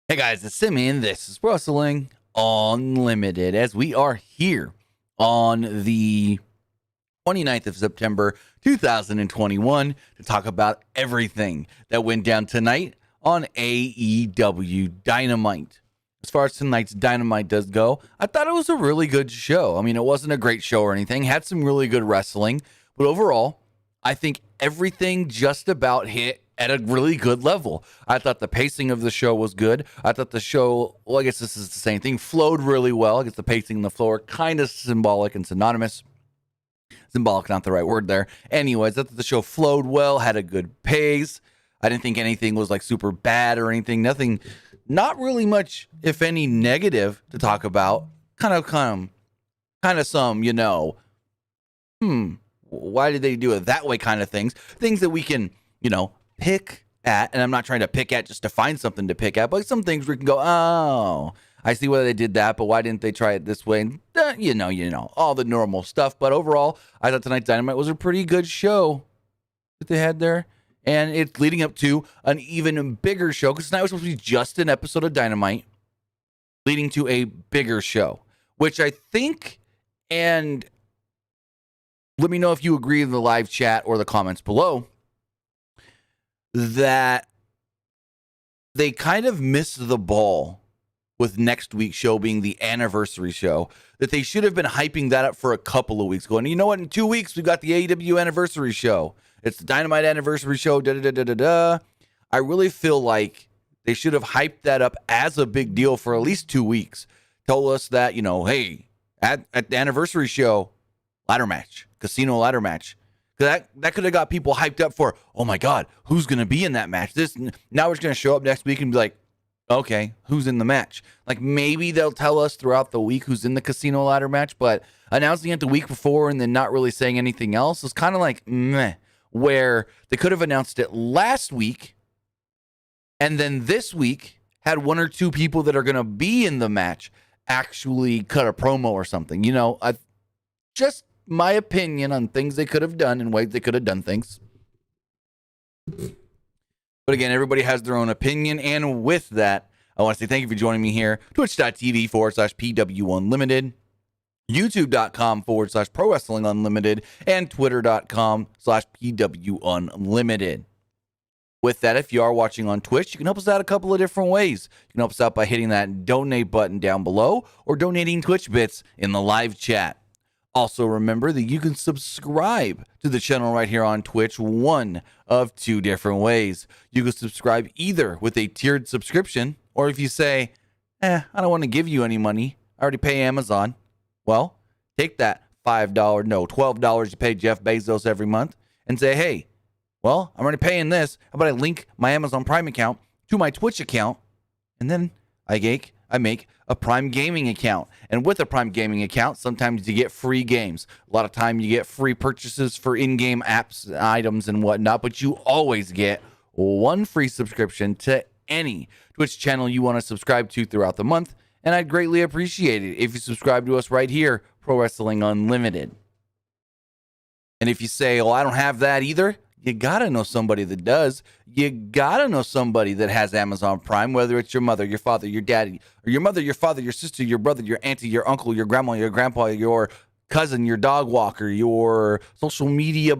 Hey guys, it's Simeon. This is Wrestling Unlimited as we are here on the 29th of September 2021 to talk about everything that went down tonight on AEW Dynamite. As far as tonight's Dynamite does go, I thought it was a really good show. I mean, it wasn't a great show or anything, had some really good wrestling, but overall, I think everything just about hit at a really good level. I thought the pacing of the show was good. I thought the show, well, I guess this is the same thing, flowed really well. I guess the pacing and the flow are kind of symbolic and synonymous. Symbolic, not the right word there. Anyways, I thought the show flowed well, had a good pace. I didn't think anything was like super bad or anything. Nothing, not really much, if any, negative to talk about. Kind of some, why did they do it that way kind of things. Things that we can, pick at, and I'm not trying to pick at just to find something to pick at, but some things we can go, oh, I see why they did that, but why didn't they try it this way? And all the normal stuff. But overall, I thought tonight's Dynamite was a pretty good show that they had there. And it's leading up to an even bigger show, because tonight was supposed to be just an episode of Dynamite, leading to a bigger show, which I think, and let me know if you agree in the live chat or the comments below, that they kind of missed the ball with next week's show being the anniversary show, that they should have been hyping that up for a couple of weeks, going, you know what, in 2 weeks, we've got the AEW anniversary show. It's the Dynamite anniversary show, da-da-da-da-da-da. I really feel like they should have hyped that up as a big deal for at least 2 weeks. Told us that, hey, at the anniversary show, ladder match, casino ladder match. That could have got people hyped up for, oh my God, who's going to be in that match? Now we're just going to show up next week and be like, okay, who's in the match? Like maybe they'll tell us throughout the week who's in the casino ladder match, but announcing it the week before and then not really saying anything else is kind of like meh, where they could have announced it last week and then this week had one or two people that are going to be in the match actually cut a promo or something. Just my opinion on things they could have done and ways they could have done things. But again, everybody has their own opinion. And with that, I want to say thank you for joining me here. Twitch.tv/PWU Unlimited, YouTube.com/Pro Wrestling Unlimited, and Twitter.com/PWU Unlimited. With that, if you are watching on Twitch, you can help us out a couple of different ways. You can help us out by hitting that donate button down below or donating Twitch bits in the live chat. Also, remember that you can subscribe to the channel right here on Twitch one of two different ways. You can subscribe either with a tiered subscription, or if you say, I don't want to give you any money, I already pay Amazon. Well, take that $12 you pay Jeff Bezos every month and say, hey, well, I'm already paying this. How about I link my Amazon Prime account to my Twitch account, and then I make a Prime Gaming account. And with a Prime Gaming account, sometimes you get free games. A lot of time you get free purchases for in-game apps, items, and whatnot, but you always get one free subscription to any Twitch channel you want to subscribe to throughout the month, and I'd greatly appreciate it if you subscribe to us right here, Pro Wrestling Unlimited. And if you say, I don't have that either, you gotta know somebody that does. You gotta know somebody that has Amazon Prime, whether it's your mother, your father, your daddy, or your mother, your father, your sister, your brother, your auntie, your uncle, your grandma, your grandpa, your cousin, your dog walker, your social media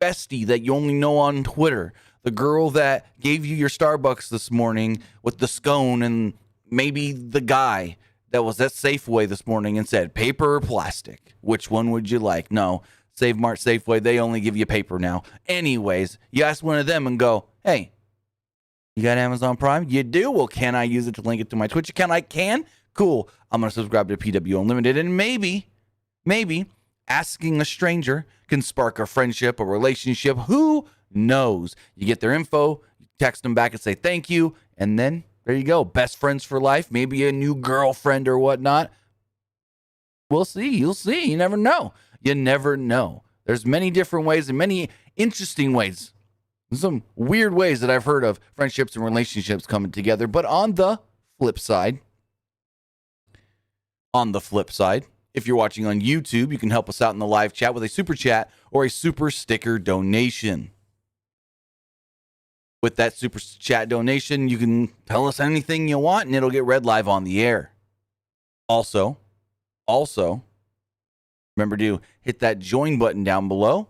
bestie that you only know on Twitter, the girl that gave you your Starbucks this morning with the scone, and maybe the guy that was at Safeway this morning and said, paper or plastic? Which one would you like? No. Save Mart, Safeway, they only give you paper now. Anyways, you ask one of them and go, hey, you got Amazon Prime? You do? Well, can I use it to link it to my Twitch account? I can? Cool. I'm going to subscribe to PW Unlimited, and maybe asking a stranger can spark a friendship, a relationship. Who knows? You get their info, you text them back and say thank you, and then there you go. Best friends for life, maybe a new girlfriend or whatnot. We'll see. You'll see. You never know. You never know. There's many different ways and many interesting ways. Some weird ways that I've heard of friendships and relationships coming together. But on the flip side, if you're watching on YouTube, you can help us out in the live chat with a super chat or a super sticker donation. With that super chat donation, you can tell us anything you want and it'll get read live on the air. Also, remember to hit that join button down below.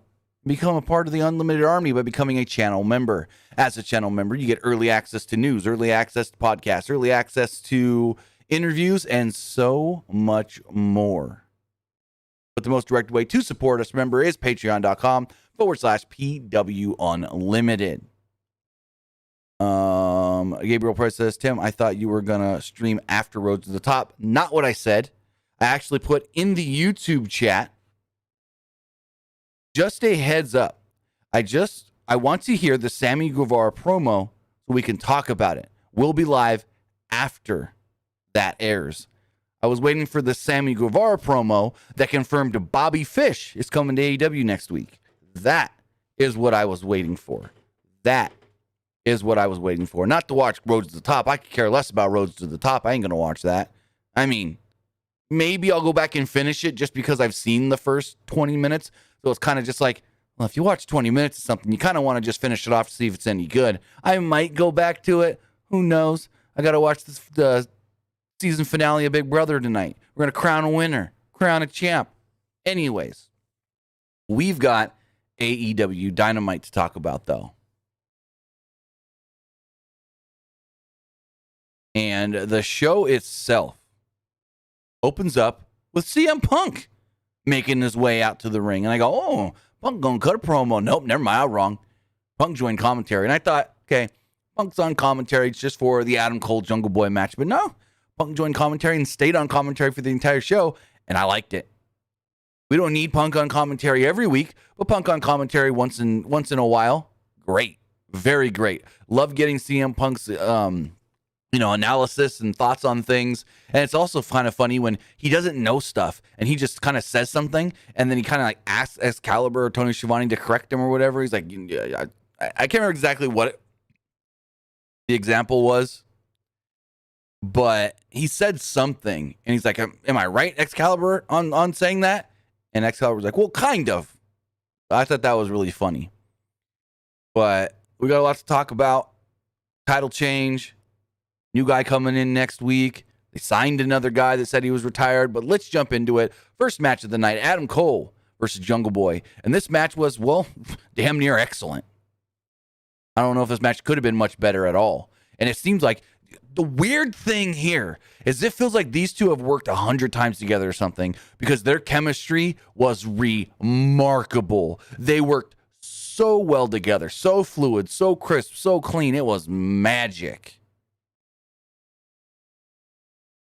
Become a part of the Unlimited Army by becoming a channel member. As a channel member, you get early access to news, early access to podcasts, early access to interviews, and so much more. But the most direct way to support us, remember, is patreon.com/PW Unlimited. Gabriel Price says, Tim, I thought you were going to stream after Rhodes to the Top. Not what I said. I actually put in the YouTube chat, just a heads up. I want to hear the Sammy Guevara promo so we can talk about it. We'll be live after that airs. I was waiting for the Sammy Guevara promo that confirmed Bobby Fish is coming to AEW next week. That is what I was waiting for. Not to watch Rhodes to the Top. I could care less about Rhodes to the Top. I ain't going to watch that. I mean, maybe I'll go back and finish it just because I've seen the first 20 minutes. So it's kind of just like, well, if you watch 20 minutes of something, you kind of want to just finish it off to see if it's any good. I might go back to it. Who knows? I got to watch the season finale of Big Brother tonight. We're going to crown a winner, crown a champ. Anyways, we've got AEW Dynamite to talk about, though. And the show itself opens up with CM Punk making his way out to the ring. And I go, oh, Punk gonna cut a promo. Nope, never mind, I was wrong. Punk joined commentary. And I thought, okay, Punk's on commentary just for the Adam Cole Jungle Boy match. But no, Punk joined commentary and stayed on commentary for the entire show. And I liked it. We don't need Punk on commentary every week, but Punk on commentary once in a while, great. Very great. Love getting CM Punk's analysis and thoughts on things. And it's also kind of funny when he doesn't know stuff and he just kind of says something and then he kind of like asks Excalibur or Tony Schiavone to correct him or whatever. He's like, I can't remember exactly what the example was, but he said something and he's like, am I right, Excalibur, on saying that? And Excalibur's like, well, kind of. I thought that was really funny. But we got a lot to talk about. Title change. New guy coming in next week. They signed another guy that said he was retired, but let's jump into it. First match of the night, Adam Cole versus Jungle Boy. And this match was, well, damn near excellent. I don't know if this match could have been much better at all. And it seems like the weird thing here is it feels like these two have worked 100 times together or something because their chemistry was remarkable. They worked so well together, so fluid, so crisp, so clean. It was magic.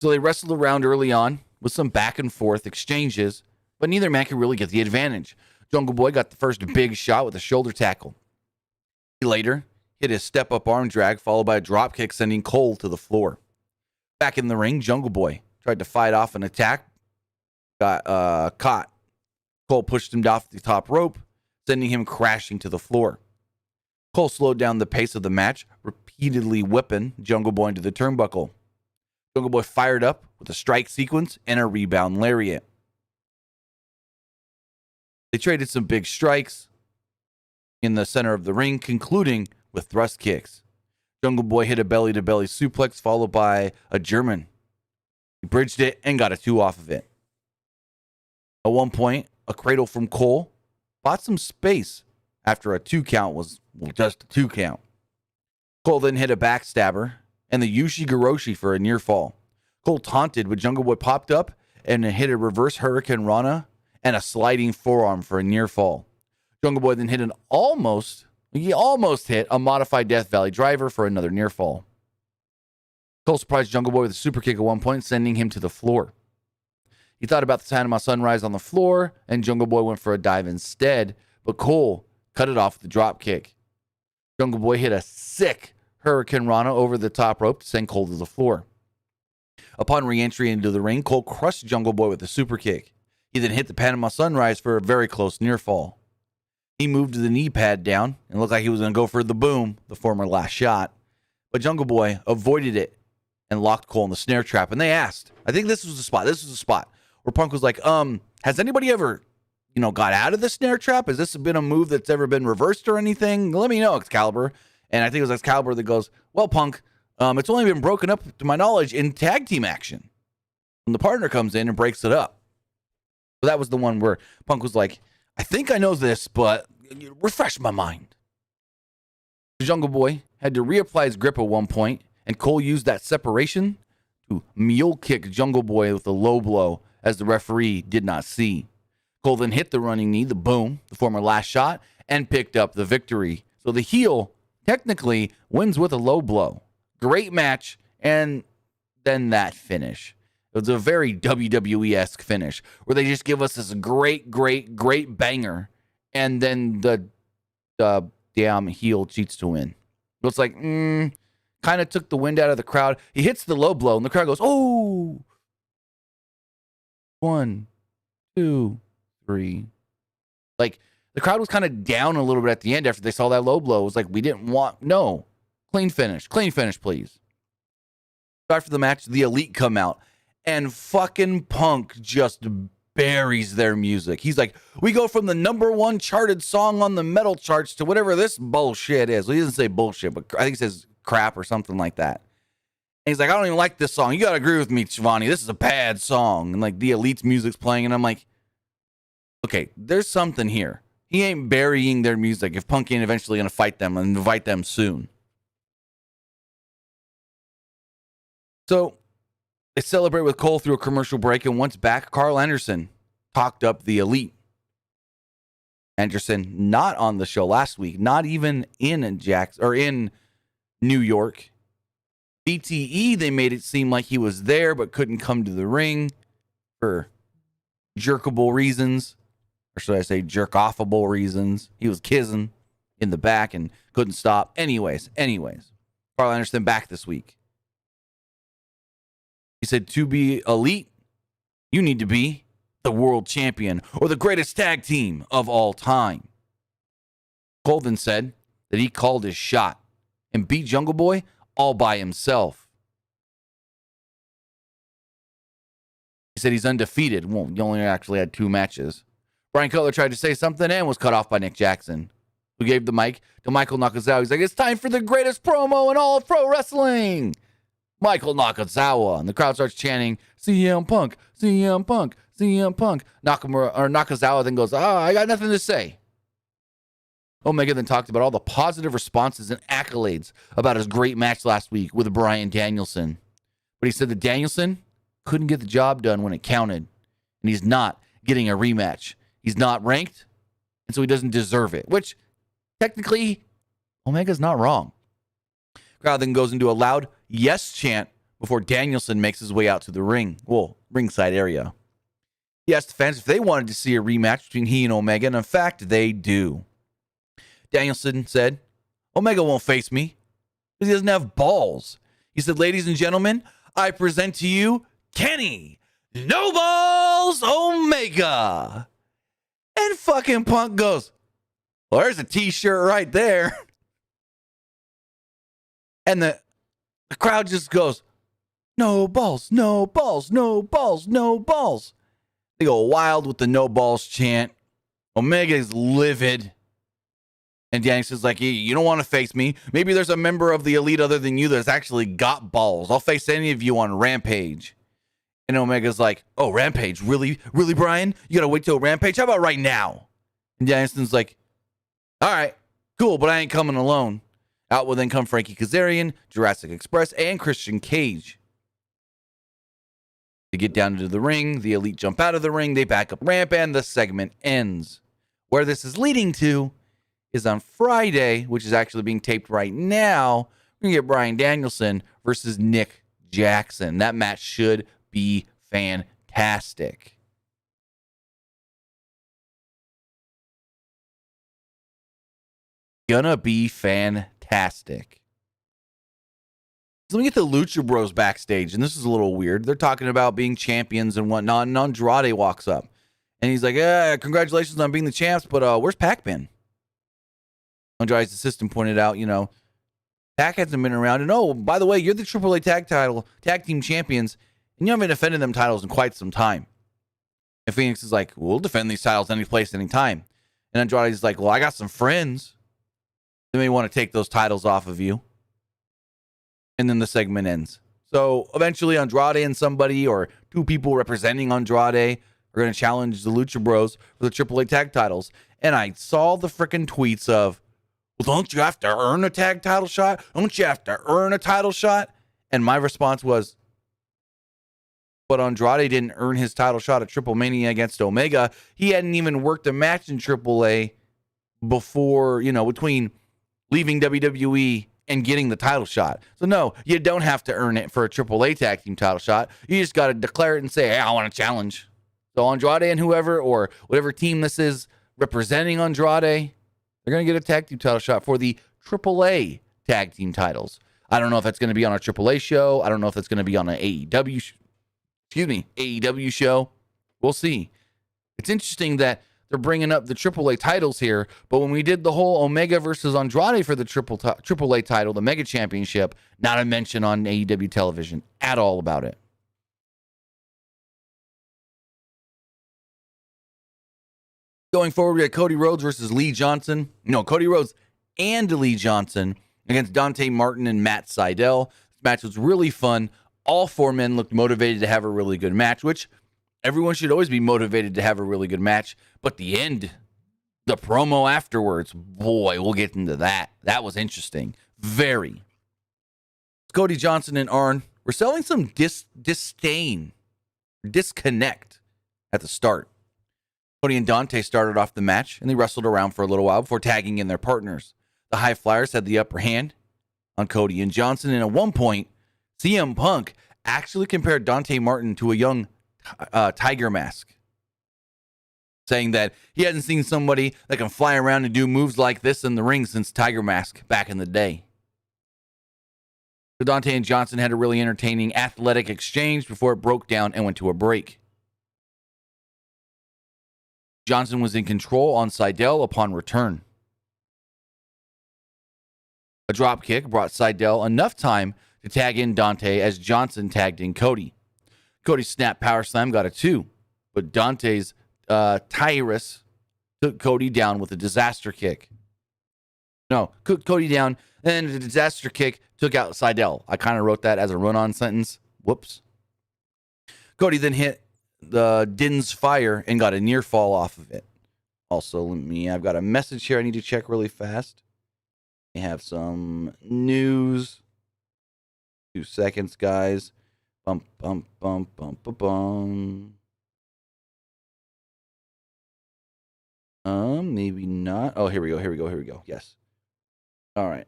So they wrestled around early on with some back and forth exchanges, but neither man could really get the advantage. Jungle Boy got the first big shot with a shoulder tackle. He later hit his step-up arm drag, followed by a drop kick, sending Cole to the floor. Back in the ring, Jungle Boy tried to fight off an attack, got caught. Cole pushed him off the top rope, sending him crashing to the floor. Cole slowed down the pace of the match, repeatedly whipping Jungle Boy into the turnbuckle. Jungle Boy fired up with a strike sequence and a rebound lariat. They traded some big strikes in the center of the ring, concluding with thrust kicks. Jungle Boy hit a belly-to-belly suplex followed by a German. He bridged it and got a 2 off of it. At one point, a cradle from Cole bought some space after a 2 count was just a 2 count. Cole then hit a backstabber and the Ushi-Goroshi for a near fall. Cole taunted, but Jungle Boy popped up and hit a reverse Hurricane Rana and a sliding forearm for a near fall. Jungle Boy then hit he almost hit a modified Death Valley driver for another near fall. Cole surprised Jungle Boy with a super kick at one point, sending him to the floor. He thought about the Panama Sunrise on the floor, and Jungle Boy went for a dive instead, but Cole cut it off with a drop kick. Jungle Boy hit a sick Hurricane Rana over the top rope to send Cole to the floor. Upon re-entry into the ring, Cole crushed Jungle Boy with a super kick. He then hit the Panama Sunrise for a very close near fall. He moved the knee pad down and looked like he was going to go for the boom, the former last shot. But Jungle Boy avoided it and locked Cole in the snare trap. And they asked, I think this was the spot where Punk was like, has anybody ever, got out of the snare trap? Has this been a move that's ever been reversed or anything? Let me know, Excalibur. And I think it was Excalibur that goes, well, Punk, it's only been broken up, to my knowledge, in tag team action. And the partner comes in and breaks it up. So that was the one where Punk was like, I think I know this, but refresh my mind. The Jungle Boy had to reapply his grip at one point, and Cole used that separation to mule kick Jungle Boy with a low blow, as the referee did not see. Cole then hit the running knee, the boom, the former last shot, and picked up the victory. So the heel technically wins with a low blow. Great match, and then that finish. It was a very WWE-esque finish where they just give us this great banger, and then the damn heel cheats to win. So it's like, kind of took the wind out of the crowd. He hits the low blow, and the crowd goes, oh! 1, 2, 3. Like, the crowd was kind of down a little bit at the end after they saw that low blow. It was like, we didn't want, no. Clean finish, please. After the match, the Elite come out, and fucking Punk just buries their music. He's like, we go from the #1 charted song on the metal charts to whatever this bullshit is. Well, he doesn't say bullshit, but I think he says crap or something like that. And he's like, I don't even like this song. You got to agree with me, Shivani. This is a bad song. And like the Elite's music's playing, and I'm like, okay, there's something here. He ain't burying their music if Punk ain't eventually going to fight them and invite them soon. So they celebrate with Cole through a commercial break, and once back, Carl Anderson talked up the Elite. Anderson not on the show last week, not even in Jackson or in New York. BTE, they made it seem like he was there but couldn't come to the ring for jerkable reasons, or should I say jerk-offable reasons. He was kissing in the back and couldn't stop. Anyways, Carl Anderson back this week. He said, to be elite, you need to be the world champion or the greatest tag team of all time. Cole then said that he called his shot and beat Jungle Boy all by himself. He said he's undefeated. Well, he only actually had 2 matches. Brian Cutler tried to say something and was cut off by Nick Jackson, who gave the mic to Michael Nakazawa. He's like, it's time for the greatest promo in all of pro wrestling. Michael Nakazawa. And the crowd starts chanting, CM Punk, CM Punk, CM Punk. Nakazawa then goes, I got nothing to say. Omega then talked about all the positive responses and accolades about his great match last week with Bryan Danielson. But he said that Danielson couldn't get the job done when it counted, and he's not getting a rematch. He's not ranked, and so he doesn't deserve it, which technically Omega's not wrong. Crowd then goes into a loud yes chant before Danielson makes his way out to the ringside area. He asked the fans if they wanted to see a rematch between he and Omega, and in fact, they do. Danielson said, Omega won't face me because he doesn't have balls. He said, ladies and gentlemen, I present to you Kenny No Balls Omega. And fucking Punk goes, well, there's a T-shirt right there. And the crowd just goes, no balls, no balls, no balls, no balls. They go wild with the no balls chant. Omega is livid. And Danielson's like, you don't want to face me. Maybe there's a member of the Elite other than you that's actually got balls. I'll face any of you on Rampage. And Omega's like, oh, Rampage? Really? Really, Brian? You got to wait till Rampage? How about right now? And Danielson's like, all right, cool, but I ain't coming alone. Out will then come Frankie Kazarian, Jurassic Express, and Christian Cage. To get down into the ring, the Elite jump out of the ring, they back up ramp, and the segment ends. Where this is leading to is on Friday, which is actually being taped right now. We're going to get Bryan Danielson versus Nick Jackson. That match should be fantastic. Gonna be fantastic. So let me get the Lucha Bros backstage, and this is a little weird. They're talking about being champions and whatnot, and Andrade walks up. And he's like, congratulations on being the champs, but where's Pac-Man? Andrade's assistant pointed out, Pac hasn't been around. And oh, by the way, you're the AAA tag team champions, and you haven't defended them titles in quite some time. And Phoenix is like, we'll defend these titles any place, any time. And Andrade's like, well, I got some friends. They may want to take those titles off of you. And then the segment ends. So eventually Andrade and somebody or two people representing Andrade are going to challenge the Lucha Bros for the AAA tag titles. And I saw the freaking tweets of, well, don't you have to earn a tag title shot? Don't you have to earn a title shot? And my response was, but Andrade didn't earn his title shot at Triple Mania against Omega. He hadn't even worked a match in AAA before, between leaving WWE and getting the title shot. So no, you don't have to earn it for a AAA tag team title shot. You just got to declare it and say, hey, I want to challenge. So Andrade and whoever, or whatever team this is representing Andrade, they're going to get a tag team title shot for the AAA tag team titles. I don't know if that's going to be on a AAA show. I don't know if that's going to be on an AEW show. We'll see. It's interesting that they're bringing up the AAA titles here, but when we did the whole Omega versus Andrade for the AAA title, the Mega Championship, not a mention on AEW television at all about it. Going forward, we got Cody Rhodes versus Lee Johnson. No, Cody Rhodes and Lee Johnson against Dante Martin and Matt Sydal. This match was really fun. All four men looked motivated to have a really good match, which everyone should always be motivated to have a really good match. But the end, the promo afterwards, boy, we'll get into that. That was interesting. Very. Cody Johnson and Arn were selling some disconnect at the start. Cody and Dante started off the match, and they wrestled around for a little while before tagging in their partners. The High Flyers had the upper hand on Cody and Johnson, and at one point, CM Punk actually compared Dante Martin to a young Tiger Mask, saying that he hadn't seen somebody that can fly around and do moves like this in the ring since Tiger Mask back in the day. So Dante and Johnson had a really entertaining athletic exchange before it broke down and went to a break. Johnson was in control on Sydal upon return. A drop kick brought Sydal enough time to tag in Dante as Johnson tagged in Cody. Cody's snap power slam got a 2, but Dante's Tyrus took Cody down with a disaster kick. No, took Cody down, and the disaster kick took out Sydal. I kind of wrote that as a run-on sentence. Whoops. Cody then hit the Din's Fire and got a near fall off of it. Also, I've got a message here I need to check really fast. I have some news. 2 seconds, guys. Bum, bum, bum, bum, bum, bum. Maybe not. Oh, here we go. Yes. All right.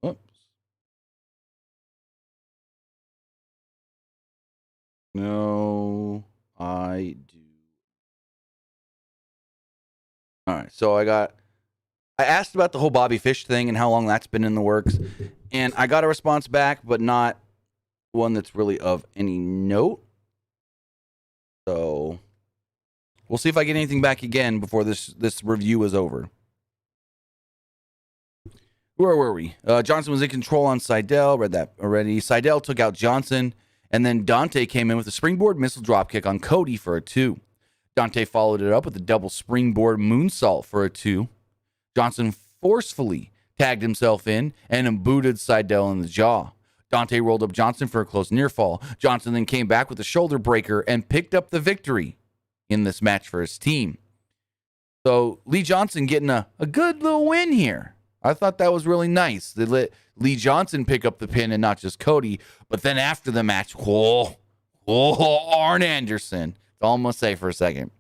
Oops. No, I do. All right. So I asked about the whole Bobby Fish thing and how long that's been in the works, and I got a response back, but not one that's really of any note. So we'll see if I get anything back again before this review is over. Where were we? Johnson was in control on Sydal. Read that already. Sydal took out Johnson, and then Dante came in with a springboard missile dropkick on Cody for a 2. Dante followed it up with a double springboard moonsault for a 2. Johnson forcefully tagged himself in and booted Sydal in the jaw. Dante rolled up Johnson for a close near fall. Johnson then came back with a shoulder breaker and picked up the victory in this match for his team. So Lee Johnson getting a good little win here. I thought that was really nice. They let Lee Johnson pick up the pin and not just Cody. But then after the match, Arn Anderson. That's all I'm going to say for a second.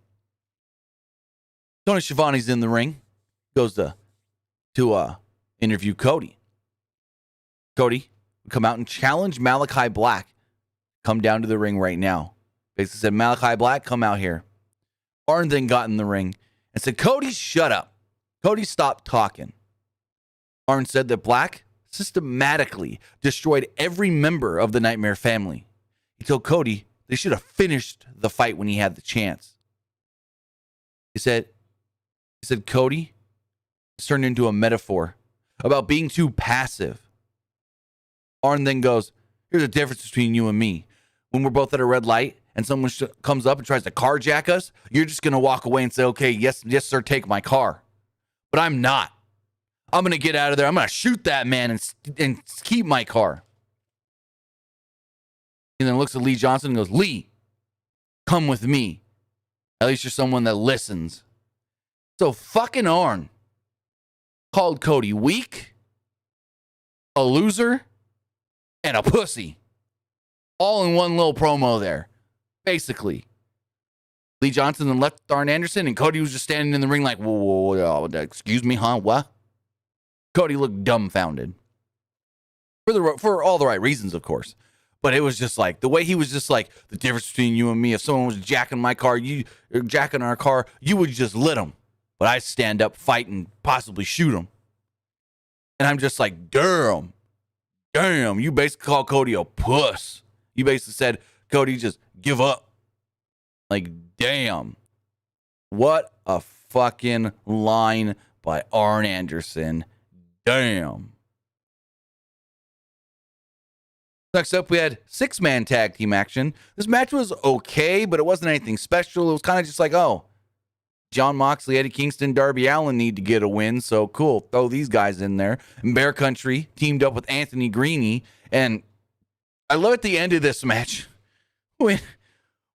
Tony Schiavone's in the ring. Goes to interview Cody. Cody would come out and challenge Malachi Black. Come down to the ring right now. Basically said, Malachi Black, come out here. Arn then got in the ring and said, Cody, shut up. Cody, stop talking. Arn said that Black systematically destroyed every member of the Nightmare family. He told Cody they should have finished the fight when he had the chance. He said, Cody, it's turned into a metaphor about being too passive. Arn then goes, here's the difference between you and me. When we're both at a red light and someone comes up and tries to carjack us, you're just going to walk away and say, okay, yes, sir, take my car. But I'm not. I'm going to get out of there. I'm going to shoot that man and keep my car. And then looks at Lee Johnson and goes, Lee, come with me. At least you're someone that listens. So fucking Arn called Cody weak, a loser, and a pussy. All in one little promo there. Basically. Lee Johnson then left Arn Anderson, and Cody was just standing in the ring like, whoa, excuse me, huh? What? Cody looked dumbfounded. For all the right reasons, of course. But it was just like, the way he was just like, the difference between you and me, if someone was jacking my car, jacking our car, you would just lit them. But I stand up, fight, and possibly shoot him. And I'm just like, damn, you basically called Cody a puss. You basically said, Cody, just give up. Like, damn. What a fucking line by Arn Anderson. Damn. Next up, we had 6-man tag team action. This match was okay, but it wasn't anything special. It was kind of just like, oh, Jon Moxley, Eddie Kingston, Darby Allin need to get a win, so cool. Throw these guys in there. And Bear Country teamed up with Anthony Greeny, and I love at the end of this match when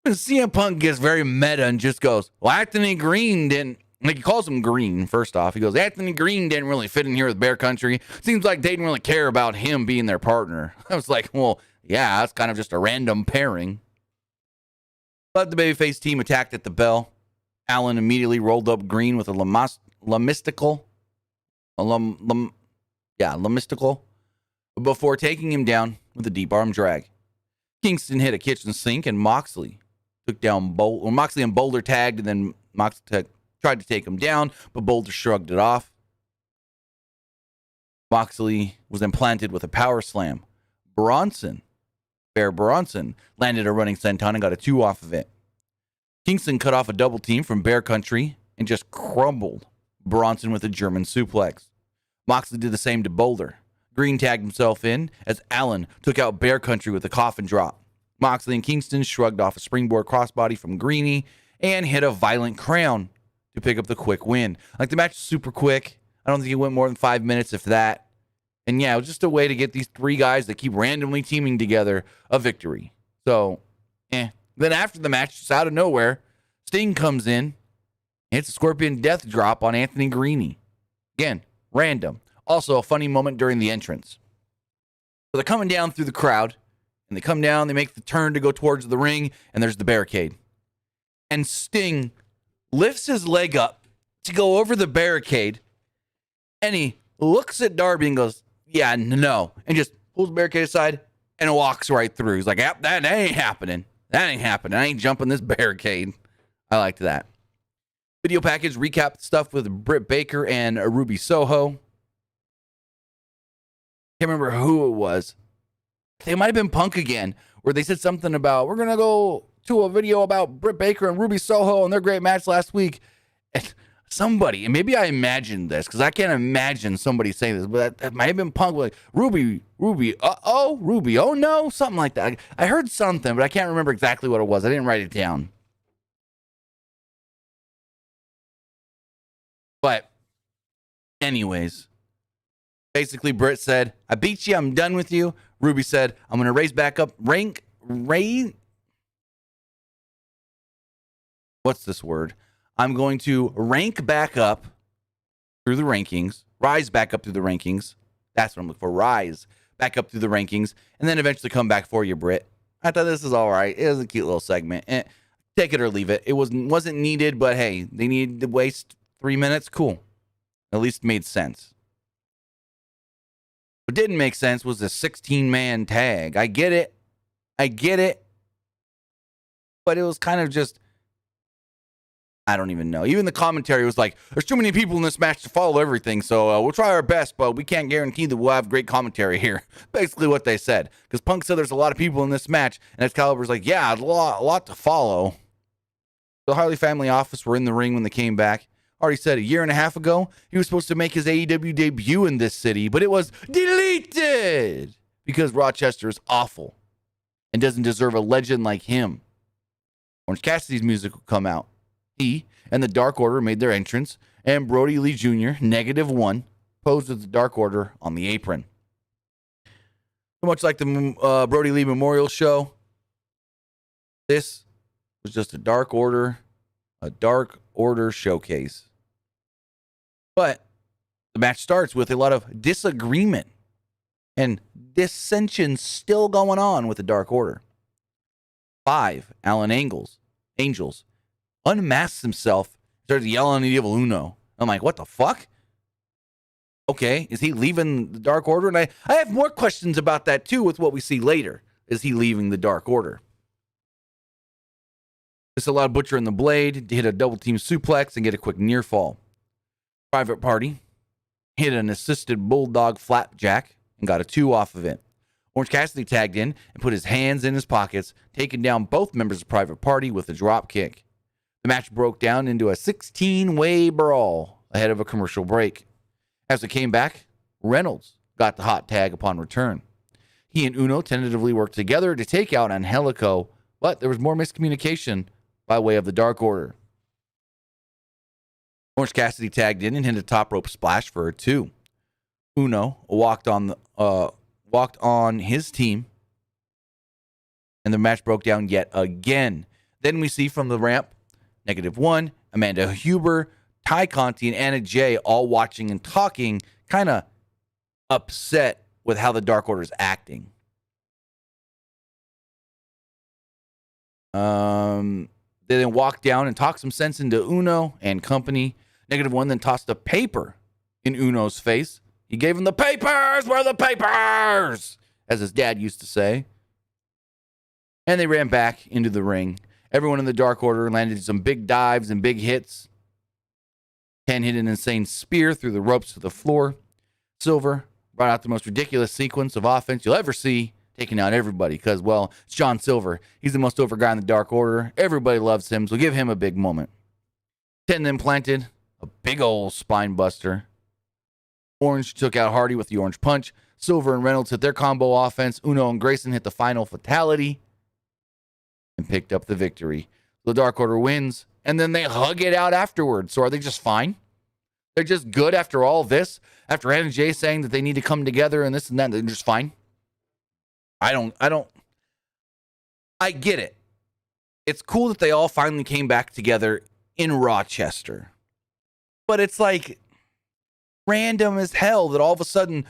CM Punk gets very meta and just goes, well, Anthony Green didn't, like he calls him Green, first off. He goes, Anthony Green didn't really fit in here with Bear Country. Seems like they didn't really care about him being their partner. I was like, well, yeah, that's kind of just a random pairing. But the babyface team attacked at the bell. Allin immediately rolled up Green with a lamistical before taking him down with a deep arm drag. Kingston hit a kitchen sink, and Moxley took down Moxley and Boulder tagged, and then Moxley tried to take him down, but Boulder shrugged it off. Moxley was implanted with a power slam. Bear Bronson landed a running senton and got a 2 off of it. Kingston cut off a double team from Bear Country and just crumbled Bronson with a German suplex. Moxley did the same to Boulder. Green tagged himself in as Allin took out Bear Country with a coffin drop. Moxley and Kingston shrugged off a springboard crossbody from Greeny and hit a violent crown to pick up the quick win. Like, the match was super quick. I don't think it went more than 5 minutes, if that. And yeah, it was just a way to get these 3 guys that keep randomly teaming together a victory. So, Then after the match, just out of nowhere, Sting comes in, hits a Scorpion Death Drop on Anthony Greeny. Again, random. Also, a funny moment during the entrance. So they're coming down through the crowd, and they come down, they make the turn to go towards the ring, and there's the barricade. And Sting lifts his leg up to go over the barricade, and he looks at Darby and goes, yeah, no, and just pulls the barricade aside and walks right through. He's like, yep, that ain't happening. That ain't happening. I ain't jumping this barricade. I liked that. Video package recapped stuff with Britt Baker and Ruby Soho. Can't remember who it was. It might have been Punk again, where they said something about, we're going to go to a video about Britt Baker and Ruby Soho and their great match last week. And somebody, and maybe I imagined this, because I can't imagine somebody saying this, but that might have been Punk, like, Ruby, Ruby, oh no, something like that. I heard something, but I can't remember exactly what it was. I didn't write it down. But anyways, basically Britt said, I beat you, I'm done with you. Ruby said, I'm going to raise back up, what's this word? I'm going to rank back up through the rankings, rise back up through the rankings. That's what I'm looking for, rise back up through the rankings, and then eventually come back for you, Britt. I thought this was all right. It was a cute little segment. Take it or leave it. It wasn't needed, but hey, they needed to waste 3 minutes. Cool. At least made sense. What didn't make sense was the 16-man tag. I get it. But it was kind of just, I don't even know. Even the commentary was like, there's too many people in this match to follow everything, so we'll try our best, but we can't guarantee that we'll have great commentary here. Basically what they said. Because Punk said there's a lot of people in this match, and Excalibur's like, yeah, a lot to follow. The Harley family office were in the ring when they came back. Already said a year and a half ago, he was supposed to make his AEW debut in this city, but it was deleted because Rochester is awful and doesn't deserve a legend like him. Orange Cassidy's music would come out. He and the Dark Order made their entrance, and Brody Lee Jr., -1, posed with the Dark Order on the apron. So much like the Brody Lee Memorial Show, this was just a Dark Order showcase. But the match starts with a lot of disagreement and dissension still going on with the Dark Order. 5, Alan Angels, unmasks himself, starts yelling at Evil Uno. I'm like, what the fuck? Okay, is he leaving the Dark Order? And I have more questions about that too with what we see later. Is he leaving the Dark Order? This allowed Butcher and the Blade to hit a double team suplex and get a quick near fall. Private Party hit an assisted bulldog flapjack and got a 2 off of it. Orange Cassidy tagged in and put his hands in his pockets, taking down both members of Private Party with a drop kick. The match broke down into a 16-way brawl ahead of a commercial break. As it came back, Reynolds got the hot tag upon return. He and Uno tentatively worked together to take out Angelico, but there was more miscommunication by way of the Dark Order. Orange Cassidy tagged in and hit a top rope splash for a 2. Uno walked on his team, and the match broke down yet again. Then we see from the ramp, -1, Amanda Huber, Ty Conti, and Anna Jay all watching and talking, kind of upset with how the Dark Order is acting. They then walked down and talked some sense into Uno and company. -1 then tossed a paper in Uno's face. He gave him the papers. Where are the papers? As his dad used to say. And they ran back into the ring. Everyone in the Dark Order landed some big dives and big hits. Ken hit an insane spear through the ropes to the floor. Silver brought out the most ridiculous sequence of offense you'll ever see, taking out everybody because, well, it's John Silver. He's the most over guy in the Dark Order. Everybody loves him, so give him a big moment. Ken then planted a big old spine buster. Orange took out Hardy with the Orange Punch. Silver and Reynolds hit their combo offense. Uno and Grayson hit the final fatality and picked up the victory. The Dark Order wins, and then they hug it out afterwards. So are they just fine? They're just good after all this? After Anna Jay saying that they need to come together and this and that, they're just fine? I get it. It's cool that they all finally came back together in Rochester. But it's like random as hell that all of a sudden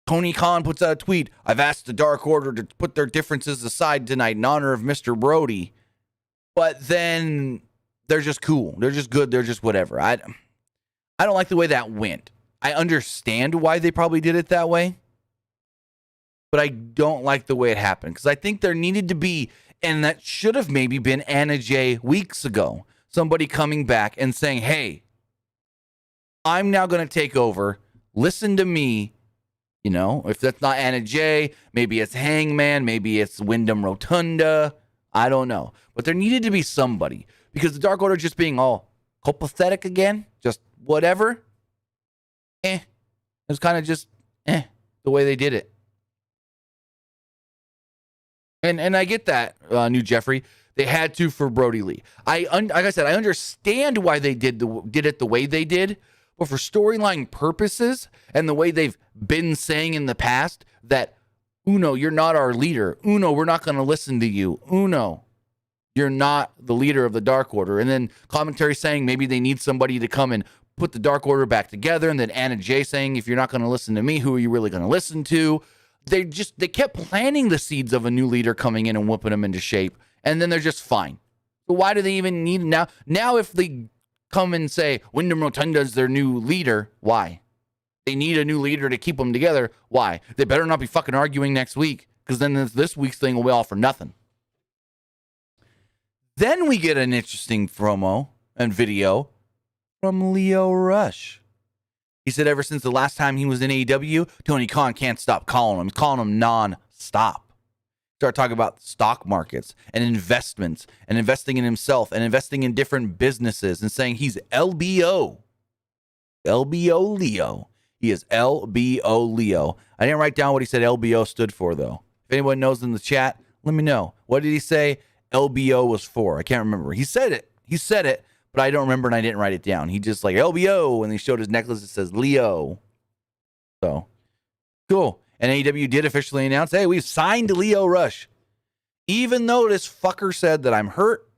Tony Khan puts out a tweet. I've asked the Dark Order to put their differences aside tonight in honor of Mr. Brody. But then they're just cool. They're just good. They're just whatever. I don't like the way that went. I understand why they probably did it that way. But I don't like the way it happened. Because I think there needed to be, and that should have maybe been Anna Jay weeks ago, somebody coming back and saying, hey, I'm now going to take over. Listen to me. You know, if that's not Anna Jay, maybe it's Hangman, maybe it's Wyndham Rotunda. I don't know. But there needed to be somebody. Because the Dark Order just being all copacetic again, just whatever. It was kind of just the way they did it. And I get that, New Jeffrey. They had to for Brody Lee. Like I said, I understand why they did it the way they did. But for storyline purposes and the way they've been saying in the past that, Uno, you're not our leader. Uno, we're not going to listen to you. Uno, you're not the leader of the Dark Order. And then commentary saying maybe they need somebody to come and put the Dark Order back together. And then Anna Jay saying, if you're not going to listen to me, who are you really going to listen to? They kept planting the seeds of a new leader coming in and whooping them into shape. And then they're just fine. So why do they even need now? Now if they come and say Wyndham Rotunda's their new leader, why? They need a new leader to keep them together. Why? They better not be fucking arguing next week, because then this week's thing will be all for nothing. Then we get an interesting promo and video from Lio Rush. He said ever since the last time he was in AEW, Tony Khan can't stop calling him. He's calling him non-stop. Start talking about stock markets and investments and investing in himself and investing in different businesses and saying he's LBO. LBO Leo. He is LBO Leo. I didn't write down what he said LBO stood for, though. If anyone knows in the chat, let me know. What did he say LBO was for. I can't remember. He said it, but I don't remember and I didn't write it down. He just like LBO, and he showed his necklace that says Leo. So cool. And AEW did officially announce, hey, we've signed Leo Rush. Even though this fucker said that I'm hurt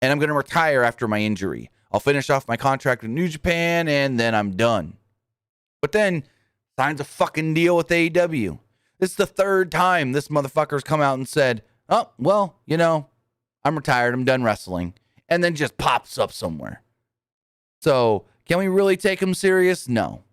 and I'm going to retire after my injury. I'll finish off my contract with New Japan and then I'm done. But then signs a fucking deal with AEW. This is the third time this motherfucker's come out and said, oh, well, you know, I'm retired. I'm done wrestling. And then just pops up somewhere. So can we really take him serious? No.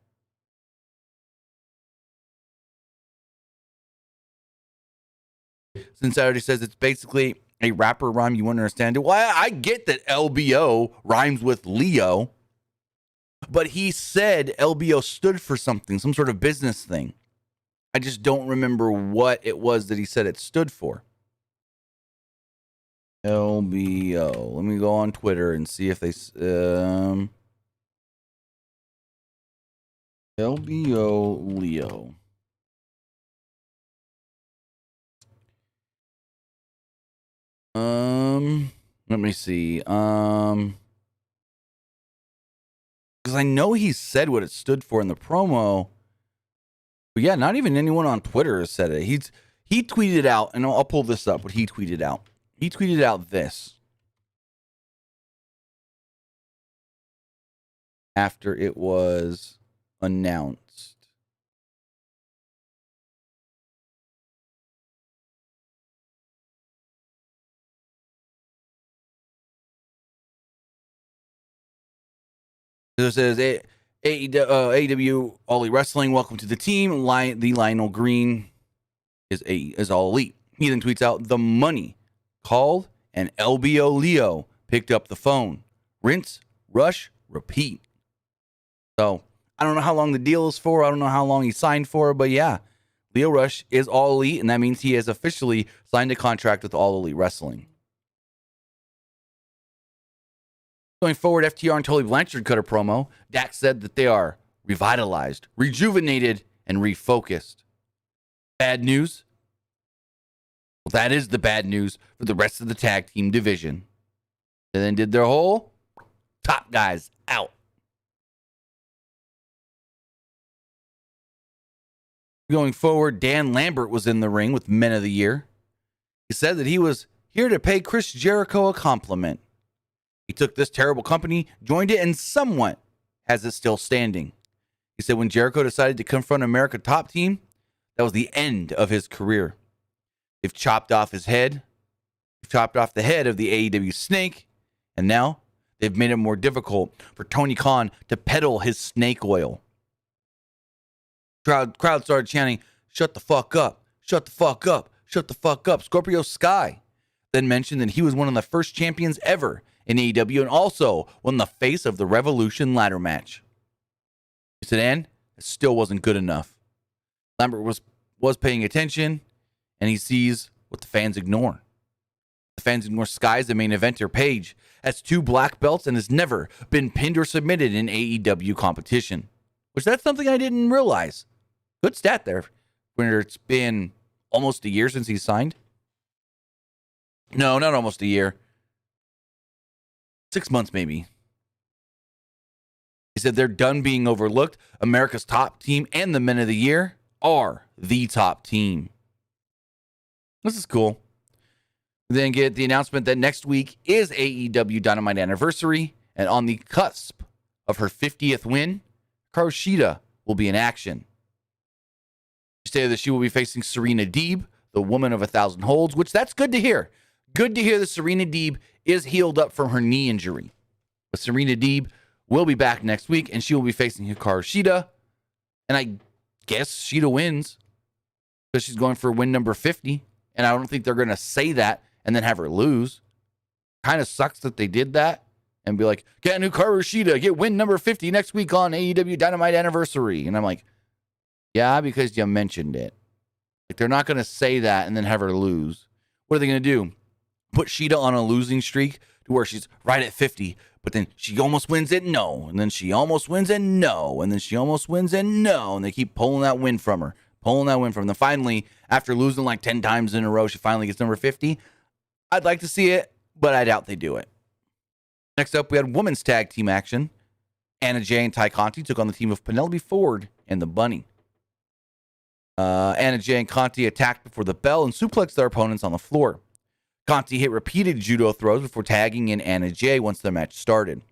Since I already says it's basically a rapper rhyme, you wouldn't understand it. Well, I get that LBO rhymes with Leo, but he said LBO stood for something, some sort of business thing. I just don't remember what it was that he said it stood for. LBO. Let me go on Twitter and see if they... LBO Leo. Let me see. Because I know he said what it stood for in the promo. But yeah, not even anyone on Twitter has said it. He tweeted out, and I'll pull this up, what he tweeted out. He tweeted out this. After it was announced. It says AEW All Elite Wrestling, welcome to the team. The Lionel Green is All Elite. He then tweets out, the money called and LBO Leo picked up the phone. Rinse, rush, repeat. So I don't know how long the deal is for. I don't know how long he signed for, but yeah, Leo Rush is All Elite, and that means he has officially signed a contract with All Elite Wrestling. Going forward, FTR and Tully Blanchard cut a promo. Dax said that they are revitalized, rejuvenated, and refocused. Bad news? Well, that is the bad news for the rest of the tag team division. They then did their whole top guys out. Going forward, Dan Lambert was in the ring with Men of the Year. He said that he was here to pay Chris Jericho a compliment. He took this terrible company, joined it, and somewhat has it still standing. He said when Jericho decided to confront America Top Team, that was the end of his career. They've chopped off his head. They've chopped off the head of the AEW snake. And now they've made it more difficult for Tony Khan to peddle his snake oil. Crowd started chanting, shut the fuck up, shut the fuck up, shut the fuck up. Scorpio Sky then mentioned that he was one of the first champions ever in AEW and also won the face of the Revolution ladder match. He said, and it still wasn't good enough. Lambert was paying attention, and he sees what the fans ignore. The fans ignore Sky as the main eventer. Page has 2 black belts and has never been pinned or submitted in AEW competition, which that's something I didn't realize. Good stat there when it's been almost a year since he signed. No, not almost a year. 6 months, maybe. He said they're done being overlooked. America's Top Team and the Men of the Year are the top team. This is cool. We then get the announcement that next week is AEW Dynamite anniversary, and on the cusp of her 50th win, Hikaru Shida will be in action. She stated that she will be facing Serena Deeb, the woman of 1,000 holds, which that's good to hear. Good to hear that Serena Deeb is healed up from her knee injury. But Serena Deeb will be back next week, and she will be facing Hikaru Shida. And I guess Shida wins because she's going for win number 50. And I don't think they're going to say that and then have her lose. Kind of sucks that they did that and be like, can Hikaru Shida get win number 50 next week on AEW Dynamite anniversary? And I'm like, yeah, because you mentioned it. Like, they're not going to say that and then have her lose. What are they going to do? Put Shida on a losing streak to where she's right at 50, but then she almost wins it, no. And then she almost wins it, no. And then she almost wins it, no. And they keep pulling that win from her. Then finally, after losing like 10 times in a row, she finally gets number 50. I'd like to see it, but I doubt they do it. Next up, we had women's tag team action. Anna Jay and Ty Conti took on the team of Penelope Ford and the Bunny. Anna Jay and Conti attacked before the bell and suplexed their opponents on the floor. Conti hit repeated judo throws before tagging in Anna Jay once the match started.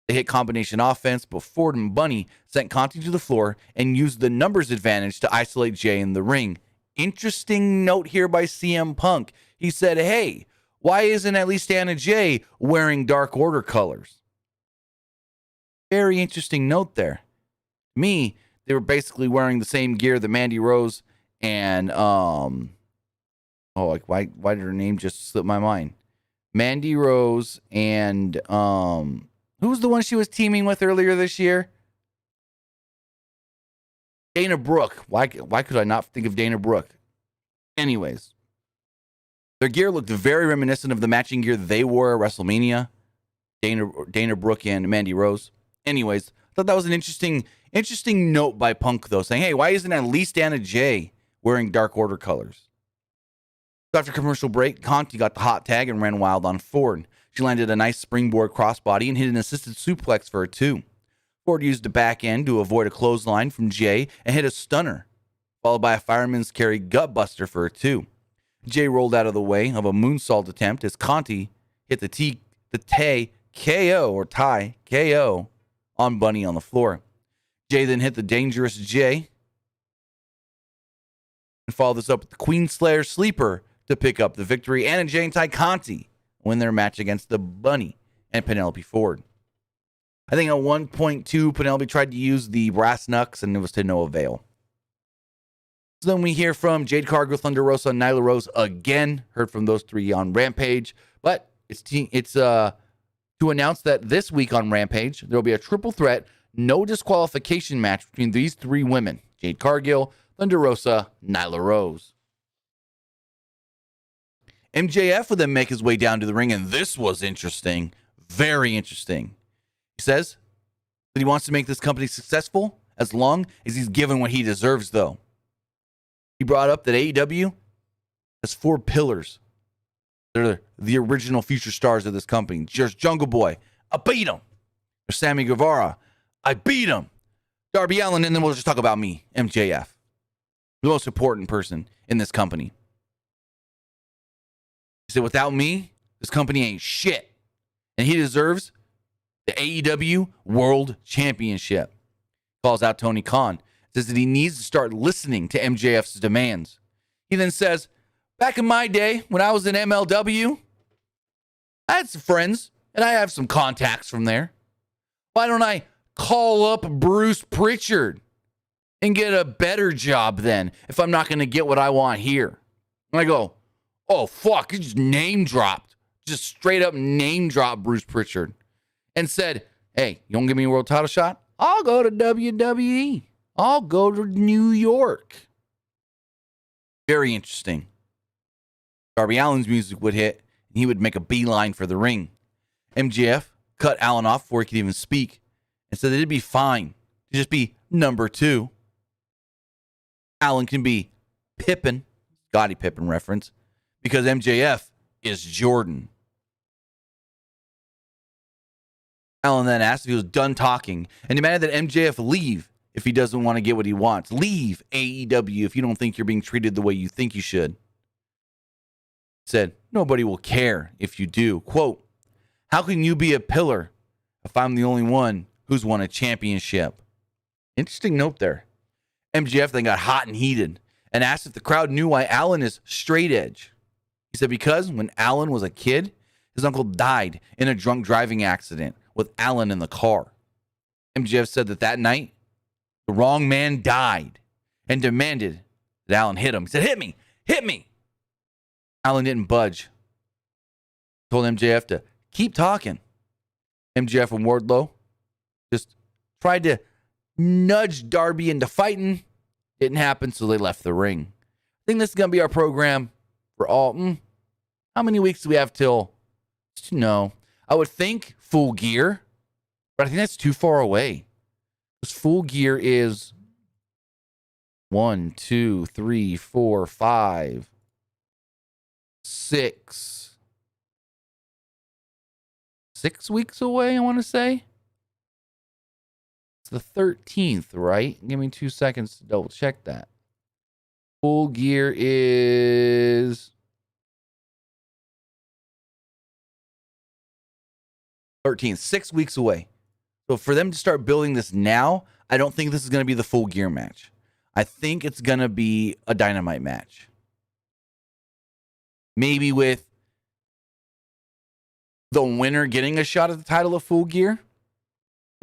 They hit combination offense, but Ford and Bunny sent Conti to the floor and used the numbers advantage to isolate Jay in the ring. Interesting note here by CM Punk. He said, hey, why isn't at least Anna Jay wearing Dark Order colors? Very interesting note there. To me, they were basically wearing the same gear that Mandy Rose and why did her name just slip my mind? Mandy Rose and who was the one she was teaming with earlier this year? Dana Brooke. Why could I not think of Dana Brooke? Anyways, their gear looked very reminiscent of the matching gear they wore at WrestleMania. Dana Brooke and Mandy Rose. Anyways, I thought that was an interesting note by Punk, though, saying, hey, why isn't at least Anna Jay wearing Dark Order colors? After commercial break, Conti got the hot tag and ran wild on Ford. She landed a nice springboard crossbody and hit an assisted suplex for a 2. Ford used a back end to avoid a clothesline from Jay and hit a stunner, followed by a fireman's carry gutbuster for a 2. Jay rolled out of the way of a moonsault attempt as Conti hit the Tie KO on Bunny on the floor. Jay then hit the Dangerous Jay and followed this up with the Queen Slayer Sleeper to pick up the victory. Anna Jay and Ty Conti win their match against the Bunny and Penelope Ford. I think at 1.2, Penelope tried to use the brass knucks and it was to no avail. So then we hear from Jade Cargill, Thunder Rosa, and Nyla Rose again. Heard from those three on Rampage. But it's to announce that this week on Rampage, there will be a triple threat, no disqualification match between these three women. Jade Cargill, Thunder Rosa, Nyla Rose. MJF would then make his way down to the ring, and this was interesting. Very interesting. He says that he wants to make this company successful as long as he's given what he deserves, though. He brought up that AEW has 4 pillars. They're the original future stars of this company. There's Jungle Boy. I beat him. There's Sammy Guevara. I beat him. Darby Allin, and then we'll just talk about me, MJF. The most important person in this company. He said, without me, this company ain't shit. And he deserves the AEW World Championship. Calls out Tony Khan. Says that he needs to start listening to MJF's demands. He then says, back in my day, when I was in MLW, I had some friends, and I have some contacts from there. Why don't I call up Bruce Pritchard and get a better job then if I'm not going to get what I want here? And I go, oh, fuck, he just name dropped. Just straight up name dropped Bruce Pritchard and said, hey, you don't give me a world title shot? I'll go to WWE. I'll go to New York. Very interesting. Darby Allin's music would hit, and he would make a beeline for the ring. MJF cut Allin off before he could even speak and said that it'd be fine to just be number 2. Allin can be Pippen, Scottie Pippen reference, because MJF is Jordan. Allin then asked if he was done talking and demanded that MJF leave if he doesn't want to get what he wants. Leave AEW if you don't think you're being treated the way you think you should. Said, nobody will care if you do. Quote, how can you be a pillar if I'm the only one who's won a championship? Interesting note there. MJF then got hot and heated and asked if the crowd knew why Allin is straight edge. He said because when Allin was a kid, his uncle died in a drunk driving accident with Allin in the car. MJF said that night, the wrong man died and demanded that Allin hit him. He said, hit me, hit me. Allin didn't budge. Told MJF to keep talking. MJF and Wardlow just tried to nudge Darby into fighting. Didn't happen, so they left the ring. I think this is going to be our program for all. How many weeks do we have till? No. I would think Full Gear, but I think that's too far away. Because Full Gear is 1, 2, 3, 4, 5, 6. 6 weeks away, I want to say. It's the 13th, right? Give me 2 seconds to double check that. Full Gear is 13th, 6 weeks away. So for them to start building this now, I don't think this is going to be the Full Gear match. I think it's going to be a Dynamite match. Maybe with the winner getting a shot at the title of Full Gear.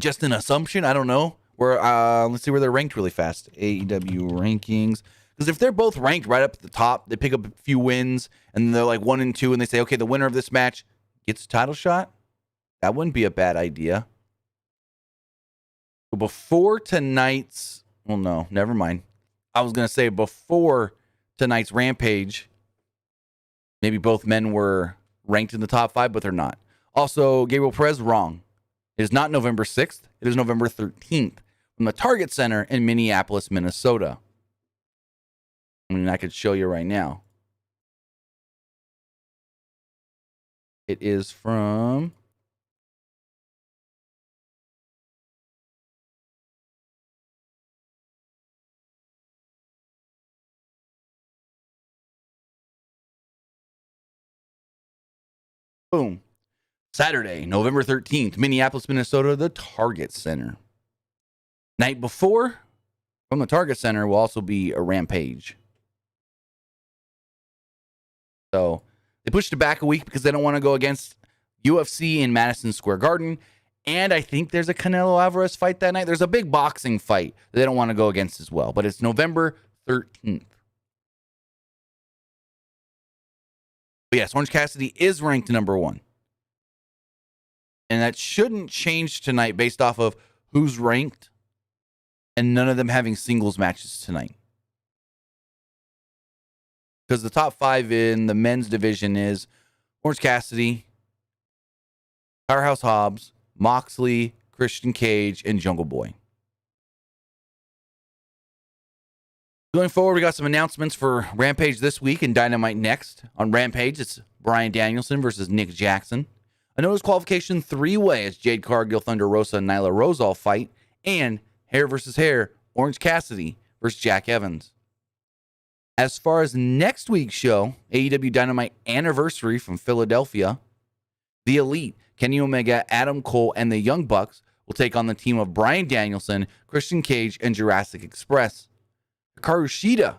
Just an assumption. I don't know. Let's see where they're ranked really fast. AEW rankings. Because if they're both ranked right up at the top, they pick up a few wins, and they're like 1 and 2, and they say, okay, the winner of this match gets a title shot. That wouldn't be a bad idea. So before tonight's, well, no, never mind. I was going to say before tonight's Rampage, maybe both men were ranked in the top 5, but they're not. Also, Gabriel Perez, wrong. It is not November 6th. It is November 13th from the Target Center in Minneapolis, Minnesota. I mean, I could show you right now. It is from... Boom. Saturday, November 13th, Minneapolis, Minnesota, the Target Center. Night before, from the Target Center, will also be a Rampage. So they pushed it back a week because they don't want to go against UFC in Madison Square Garden. And I think there's a Canelo Alvarez fight that night. There's a big boxing fight that they don't want to go against as well. But it's November 13th. But yes, Orange Cassidy is ranked number 1. And that shouldn't change tonight based off of who's ranked and none of them having singles matches tonight. Because the top 5 in the men's division is Orange Cassidy, Powerhouse Hobbs, Moxley, Christian Cage, and Jungle Boy. Going forward, we got some announcements for Rampage this week and Dynamite next. On Rampage, it's Bryan Danielson versus Nick Jackson. A no disqualification 3-way as Jade Cargill, Thunder Rosa, and Nyla Rose all fight. And hair versus hair, Orange Cassidy versus Jack Evans. As far as next week's show, AEW Dynamite Anniversary from Philadelphia, the Elite, Kenny Omega, Adam Cole, and the Young Bucks will take on the team of Bryan Danielson, Christian Cage, and Jurassic Express. Hikaru Shida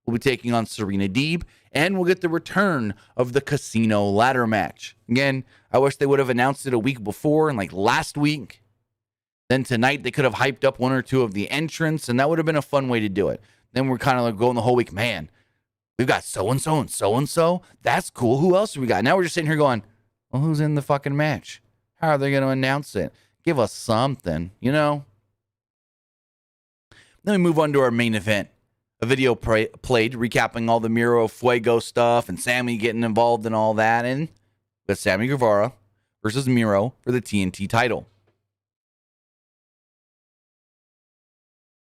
will be taking on Serena Deeb, and we'll get the return of the Casino Ladder match. Again, I wish they would have announced it a week before, and like last week. Then tonight, they could have hyped up 1 or 2 of the entrants, and that would have been a fun way to do it. Then we're kind of like going the whole week, man, we've got so-and-so and so-and-so. That's cool. Who else do we got? Now we're just sitting here going, well, who's in the fucking match? How are they going to announce it? Give us something, you know? Then we move on to our main event. A video played recapping all the Miro Fuego stuff and Sammy getting involved in all that. And with Sammy Guevara versus Miro for the TNT title.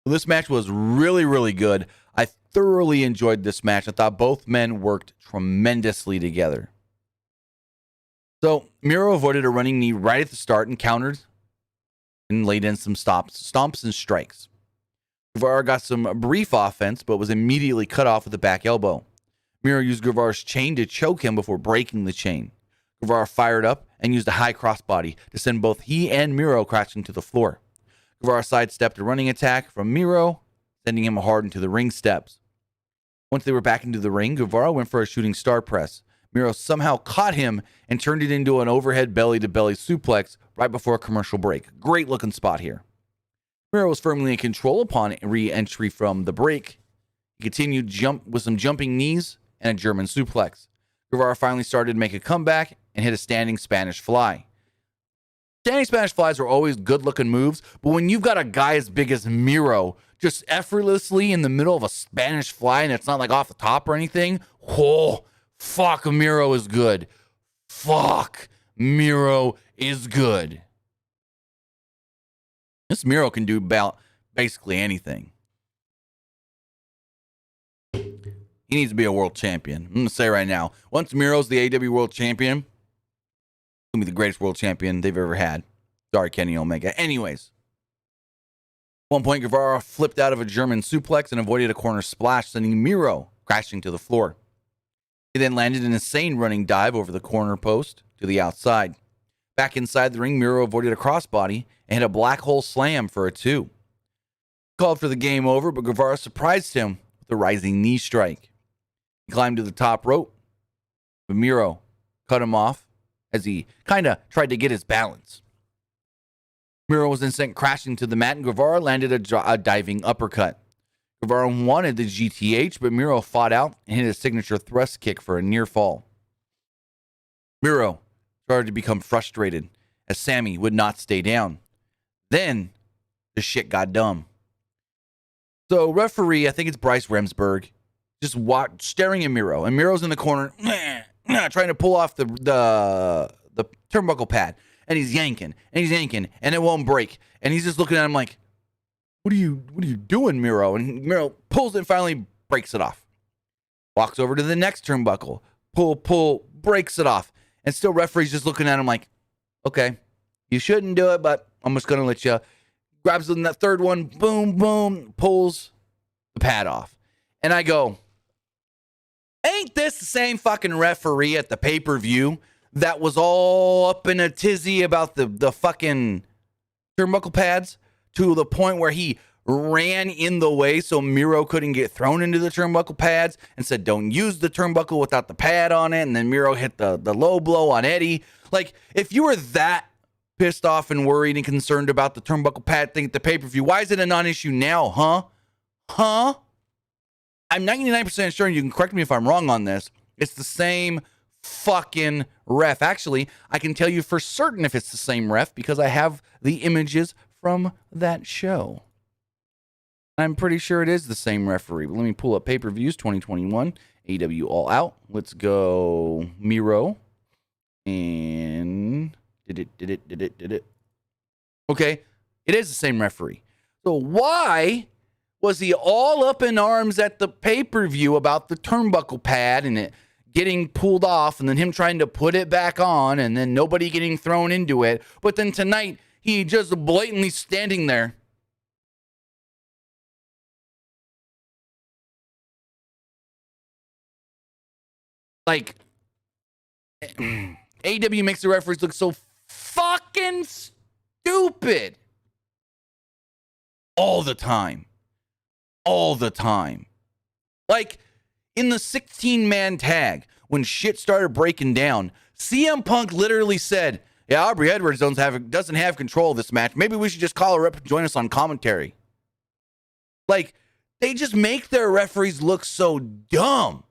This match was really, really good. I thoroughly enjoyed this match. I thought both men worked tremendously together. So Miro avoided a running knee right at the start and countered and laid in some stomps and strikes. Guevara got some brief offense, but was immediately cut off with a back elbow. Miro used Guevara's chain to choke him before breaking the chain. Guevara fired up and used a high crossbody to send both he and Miro crashing to the floor. Guevara sidestepped a running attack from Miro, sending him hard into the ring steps. Once they were back into the ring, Guevara went for a shooting star press. Miro somehow caught him and turned it into an overhead belly-to-belly suplex right before a commercial break. Great looking spot here. Miro was firmly in control upon re-entry from the break. He continued jump with some jumping knees and a German suplex. Guevara finally started to make a comeback and hit a standing Spanish fly. Standing Spanish flies are always good-looking moves, but when you've got a guy as big as Miro just effortlessly in the middle of a Spanish fly and it's not like off the top or anything, oh, fuck, Miro is good. Fuck, Miro is good. This Miro can do about basically anything. He needs to be a world champion. I'm going to say right now, once Miro's the AEW world champion, Gonna be the greatest world champion they've ever had. Sorry, Kenny Omega. Anyways, one point, Guevara flipped out of a German suplex and avoided a corner splash, sending Miro crashing to the floor. He then landed an insane running dive over the corner post to the outside. Back inside the ring, Miro avoided a crossbody and hit a black hole slam for a 2. Called for the game over, but Guevara surprised him with a rising knee strike. He climbed to the top rope, but Miro cut him off as he kind of tried to get his balance. Miro was then sent crashing to the mat, and Guevara landed a diving uppercut. Guevara wanted the GTH, but Miro fought out and hit a signature thrust kick for a near fall. Miro started to become frustrated as Sammy would not stay down. Then the shit got dumb. So referee, I think it's Bryce Remsburg, just staring at Miro, and Miro's in the corner, trying to pull off the turnbuckle pad, and he's yanking, and it won't break, and he's just looking at him like, "What are you doing, Miro?" And Miro pulls it and finally breaks it off. Walks over to the next turnbuckle, pull, breaks it off, and still referee's just looking at him like, "Okay, you shouldn't do it, but I'm just gonna let you." Grabs that third one, boom, pulls the pad off, and I go, "Ain't this the same fucking referee at the pay-per-view that was all up in a tizzy about the fucking turnbuckle pads to the point where he ran in the way so Miro couldn't get thrown into the turnbuckle pads and said, 'Don't use the turnbuckle without the pad on it,' and then Miro hit the low blow on Eddie." Like, if you were that pissed off and worried and concerned about the turnbuckle pad thing at the pay-per-view, why is it a non-issue now, huh? I'm 99% sure, and you can correct me if I'm wrong on this, it's the same fucking ref. Actually, I can tell you for certain if it's the same ref because I have the images from that show. I'm pretty sure it is the same referee. But let me pull up pay-per-views 2021, AEW All Out. Let's go Miro. And did it. Okay, it is the same referee. So why was he all up in arms at the pay-per-view about the turnbuckle pad and it getting pulled off and then him trying to put it back on and then nobody getting thrown into it? But then tonight, he just blatantly standing there. Like, AEW makes the referees look so fucking stupid. All the time. Like, in the 16-man tag, when shit started breaking down, CM Punk literally said, "Yeah, Aubrey Edwards doesn't have control of this match. Maybe we should just call her up and join us on commentary." Like, they just make their referees look so dumb.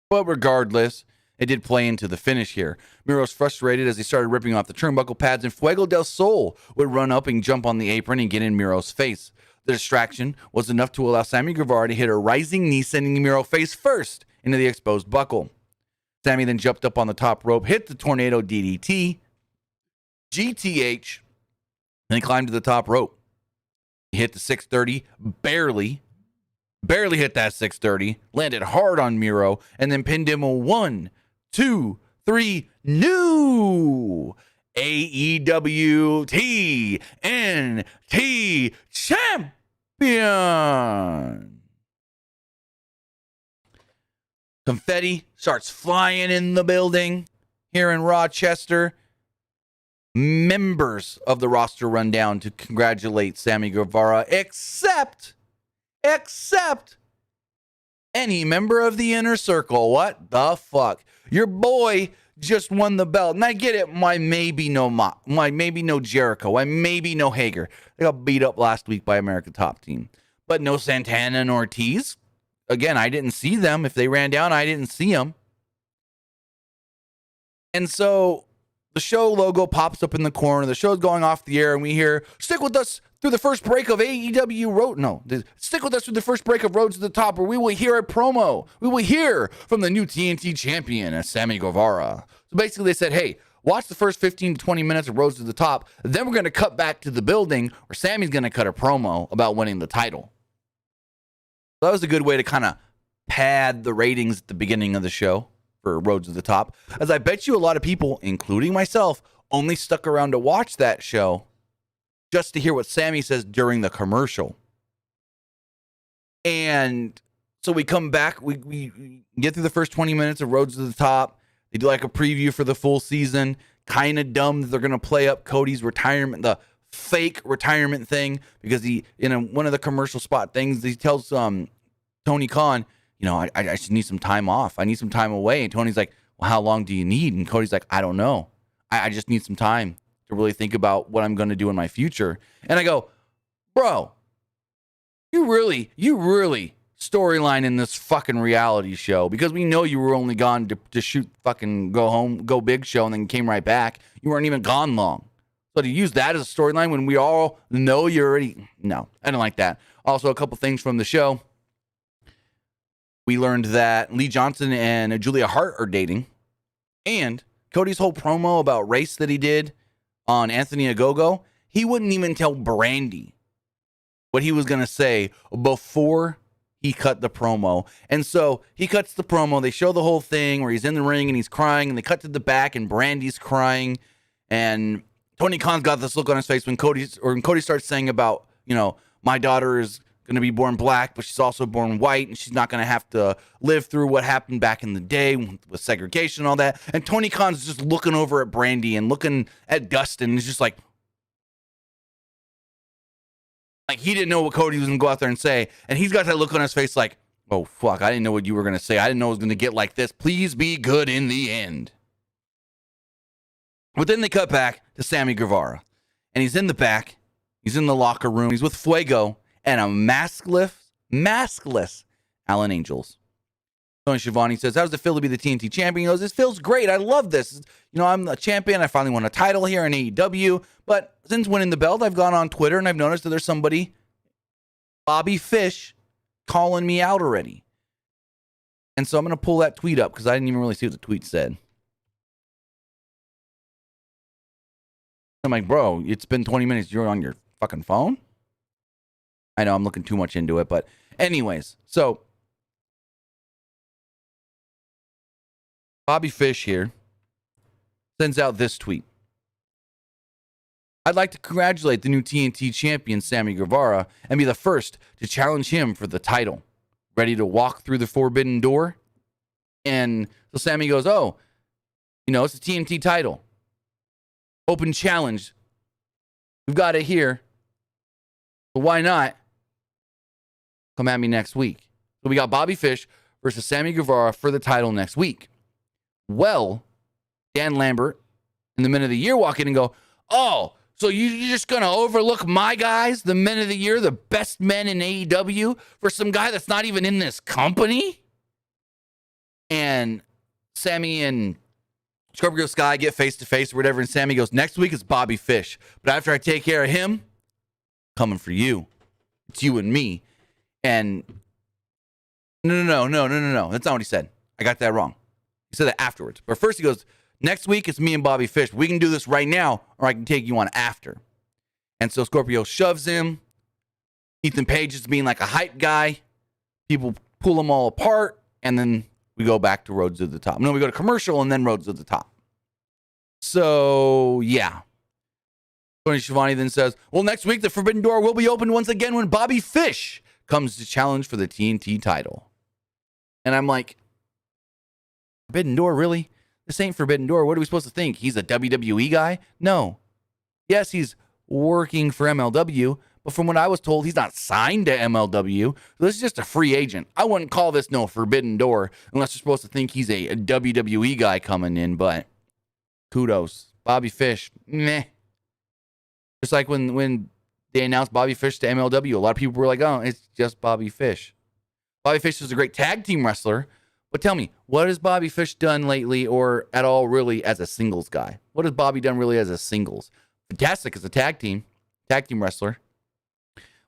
But regardless, it did play into the finish here. Miro's frustrated as he started ripping off the turnbuckle pads, and Fuego del Sol would run up and jump on the apron and get in Miro's face. The distraction was enough to allow Sammy Guevara to hit a rising knee, sending Miro face first into the exposed buckle. Sammy then jumped up on the top rope, hit the tornado DDT, GTH, and he climbed to the top rope. He hit the 630, barely hit that 630, landed hard on Miro, and then pinned him a 1, 2, 3, new AEW TNT champion. Confetti starts flying in the building here in Rochester. Members of the roster run down to congratulate Sammy Guevara, except any member of the inner circle. What the fuck? Your boy just won the belt. And I get it. Why maybe no Jericho. Why maybe no Hager. They got beat up last week by America Top Team. But no Santana and Ortiz. Again, I didn't see them. If they ran down, I didn't see them. And so the show logo pops up in the corner. The show's going off the air, and we hear, "Stick with us through the first break of AEW Road." No, stick with us through the first break of Rhodes to the Top, where we will hear a promo. We will hear from the new TNT champion, Sammy Guevara. So basically, they said, "Hey, watch the first 15 to 20 minutes of Rhodes to the Top. Then we're going to cut back to the building where Sammy's going to cut a promo about winning the title." So that was a good way to kind of pad the ratings at the beginning of the show for Rhodes to the Top, as I bet you a lot of people, including myself, only stuck around to watch that show just to hear what Sammy says during the commercial. And so we come back, we get through the first 20 minutes of Rhodes to the Top. They do like a preview for the full season. Kind of dumb that they're going to play up Cody's retirement, the fake retirement thing, because he, in one of the commercial spot things, he tells Tony Khan, you know, I just need some time off. I need some time away. And Tony's like, well, how long do you need? And Cody's like, I don't know. I just need some time to really think about what I'm going to do in my future. And I go, bro, you really storyline in this fucking reality show, because we know you were only gone to shoot fucking go home, go big show, and then came right back. You weren't even gone long. So to use that as a storyline when we all know you're already, no, I don't like that. Also, a couple things from the show. We learned that Lee Johnson and Julia Hart are dating. And Cody's whole promo about race that he did on Anthony Ogogo, he wouldn't even tell Brandy what he was going to say before he cut the promo. And so he cuts the promo. They show the whole thing where he's in the ring and he's crying. And they cut to the back and Brandy's crying. And Tony Khan's got this look on his face when Cody starts saying about, you know, my daughter is going to be born black, but she's also born white, and she's not going to have to live through what happened back in the day with segregation and all that. And Tony Khan's just looking over at Brandy and looking at Dustin, and he's just like he didn't know what Cody was going to go out there and say. And he's got that look on his face like, oh, fuck, I didn't know what you were going to say. I didn't know it was going to get like this. Please be good in the end. But then they cut back to Sammy Guevara, and he's in the back. He's in the locker room. He's with Fuego and a maskless Alan Angels. Tony Schiavone says, how does it feel to be the TNT champion? He goes, this feels great. I love this. You know, I'm the champion. I finally won a title here in AEW. But since winning the belt, I've gone on Twitter and I've noticed that there's somebody, Bobby Fish, calling me out already. And so I'm going to pull that tweet up because I didn't even really see what the tweet said. I'm like, bro, it's been 20 minutes. You're on your fucking phone? I know I'm looking too much into it, but anyways, so Bobby Fish here sends out this tweet. I'd like to congratulate the new TNT champion, Sammy Guevara, and be the first to challenge him for the title. Ready to walk through the forbidden door? And so Sammy goes, oh, you know, it's a TNT title. Open challenge. We've got it here. But why not? Come at me next week. So we got Bobby Fish versus Sammy Guevara for the title next week. Well, Dan Lambert in the Men of the Year walk in and go, oh, so you're just going to overlook my guys, the Men of the Year, the best men in AEW, for some guy that's not even in this company? And Sammy and Scorpio Sky get face-to-face or whatever, and Sammy goes, next week is Bobby Fish. But after I take care of him, coming for you. It's you and me. And no. That's not what he said. I got that wrong. He said that afterwards. But first he goes, next week it's me and Bobby Fish. We can do this right now, or I can take you on after. And so Scorpio shoves him. Ethan Page is being like a hype guy. People pull them all apart, and then we go back to Rhodes to the Top. No, we go to commercial, and then Rhodes to the Top. So, yeah. Tony Schiavone then says, well, next week the Forbidden Door will be opened once again when Bobby Fish comes to challenge for the TNT title. And I'm like, Forbidden Door, really? This ain't Forbidden Door. What are we supposed to think? He's a WWE guy? No. Yes, he's working for MLW, but from what I was told, he's not signed to MLW. So this is just a free agent. I wouldn't call this no Forbidden Door unless you're supposed to think he's a WWE guy coming in, but kudos. Bobby Fish, meh. Just like when they announced Bobby Fish to MLW, a lot of people were like, oh, it's just Bobby Fish. Bobby Fish is a great tag team wrestler, but tell me, what has Bobby Fish done lately or at all really as a singles guy? What has Bobby done really as a singles? Fantastic as a tag team wrestler.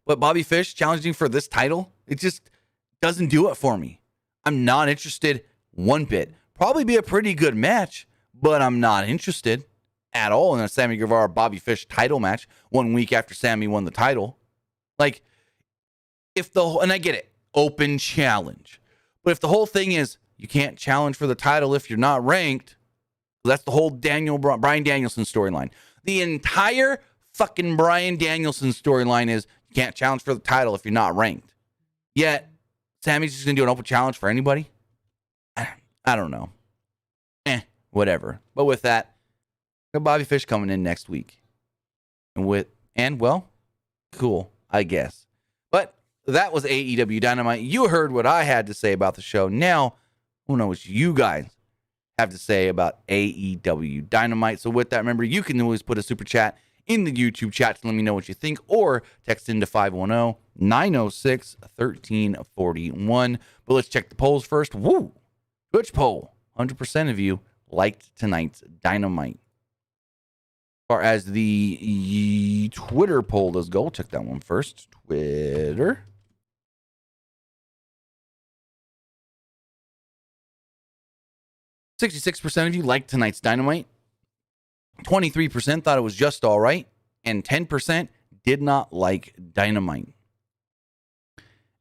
But Bobby Fish challenging for this title, it just doesn't do it for me. I'm not interested one bit. Probably be a pretty good match, but I'm not interested at all in a Sammy Guevara Bobby Fish title match 1 week after Sammy won the title. Like, and I get it, open challenge. But if the whole thing is you can't challenge for the title if you're not ranked, that's the whole Bryan Danielson storyline. The entire fucking Bryan Danielson storyline is you can't challenge for the title if you're not ranked. Yet, Sammy's just going to do an open challenge for anybody? I don't know. Whatever. But with that, Bobby Fish coming in next week. Well, cool, I guess. But that was AEW Dynamite. You heard what I had to say about the show. Now, who knows what you guys have to say about AEW Dynamite. So with that, remember, you can always put a super chat in the YouTube chat to let me know what you think, or text into 510-906-1341. But let's check the polls first. Woo! Twitch poll. 100% of you liked tonight's Dynamite. As far as the Twitter poll does go, we'll check that one first. Twitter. %66% of you liked tonight's Dynamite. 23% thought it was just all right. And 10% did not like Dynamite.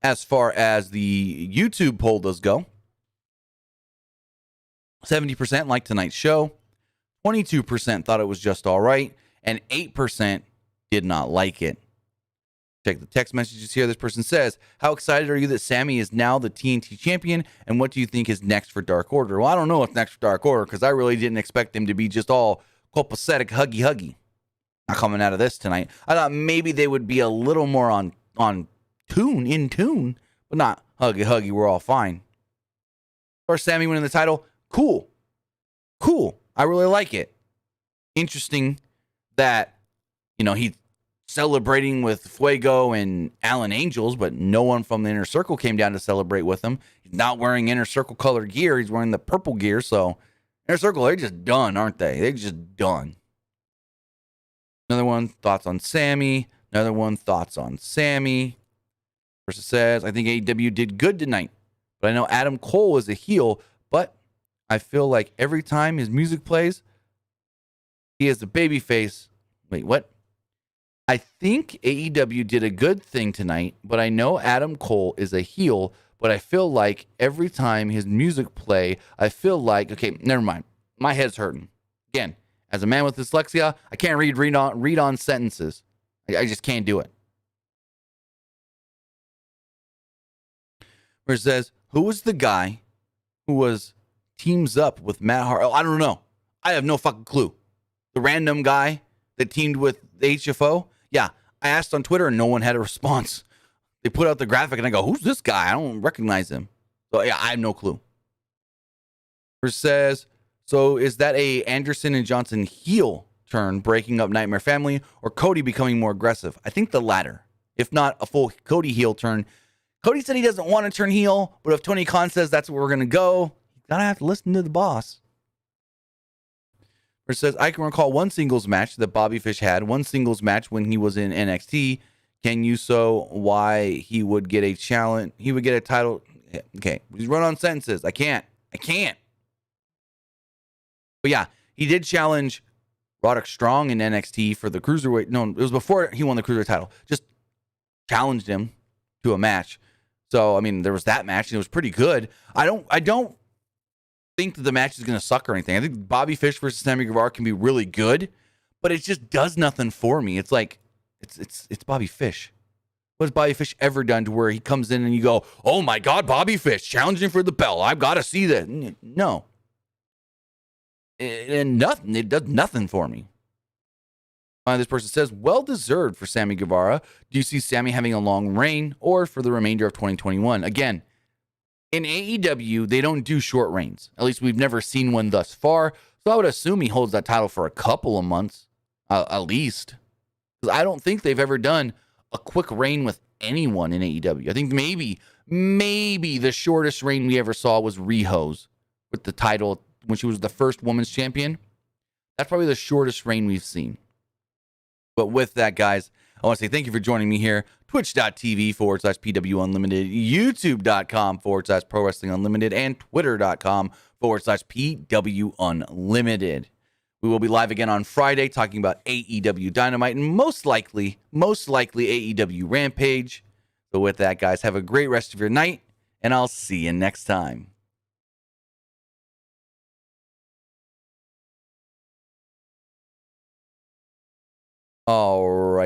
As far as the YouTube poll does go, 70% liked tonight's show. 22% thought it was just all right. And 8% did not like it. Check the text messages here. This person says, how excited are you that Sammy is now the TNT champion? And what do you think is next for Dark Order? Well, I don't know what's next for Dark Order because I really didn't expect them to be just all copacetic, huggy. Not coming out of this tonight. I thought maybe they would be a little more in tune, but not huggy. We're all fine. Or Sammy winning the title. Cool. I really like it. Interesting that, he's celebrating with Fuego and Allen Angels, but no one from the Inner Circle came down to celebrate with him. He's not wearing Inner Circle color gear. He's wearing the purple gear. So Inner Circle, they're just done, aren't they? They're just done. Another one, thoughts on Sammy. Another one, thoughts on Sammy. Person says, I think AEW did good tonight, but I know Adam Cole is a heel, but I feel like every time his music plays, he has a baby face. Wait, what? I think AEW did a good thing tonight, but I know Adam Cole is a heel, but I feel like every time his music play, I feel like, okay, never mind. My head's hurting. Again, as a man with dyslexia, I can't read on sentences. I just can't do it. Where it says, who was the guy who teams up with Matt Hardy? Oh, I don't know. I have no fucking clue. The random guy that teamed with the HFO? Yeah, I asked on Twitter and no one had a response. They put out the graphic and I go, who's this guy? I don't recognize him. So yeah, I have no clue. Where it says, so is that a Anderson and Johnson heel turn breaking up Nightmare Family or Cody becoming more aggressive? I think the latter. If not a full Cody heel turn. Cody said he doesn't want to turn heel, but if Tony Khan says that's where we're going to go, you got to have to listen to the boss. Where it says, I can recall one singles match that Bobby Fish had, one singles match when he was in NXT. Can you so why he would get a challenge? He would get a title. Okay, just run on sentences. I can't. But yeah, he did challenge Roderick Strong in NXT for the Cruiserweight. No, it was before he won the Cruiserweight title. Just challenged him to a match. So, I mean, there was that match, and it was pretty good. I don't think that the match is going to suck or anything. I think Bobby Fish versus Sammy Guevara can be really good, but it just does nothing for me. It's like, it's Bobby Fish. What has Bobby Fish ever done to where he comes in and you go, oh my God, Bobby Fish challenging for the belt. I've got to see that. No. And nothing. It does nothing for me. This person says, well-deserved for Sammy Guevara. Do you see Sammy having a long reign or for the remainder of 2021? Again, in AEW, they don't do short reigns. At least we've never seen one thus far. So I would assume he holds that title for a couple of months, at least. Because I don't think they've ever done a quick reign with anyone in AEW. I think maybe the shortest reign we ever saw was Riho's with the title when she was the first women's champion. That's probably the shortest reign we've seen. But with that, guys, I want to say thank you for joining me here. Twitch.tv/PW Unlimited, YouTube.com/Pro Wrestling Unlimited, and Twitter.com/PW Unlimited. We will be live again on Friday talking about AEW Dynamite and most likely AEW Rampage. So with that, guys, have a great rest of your night, and I'll see you next time. All right.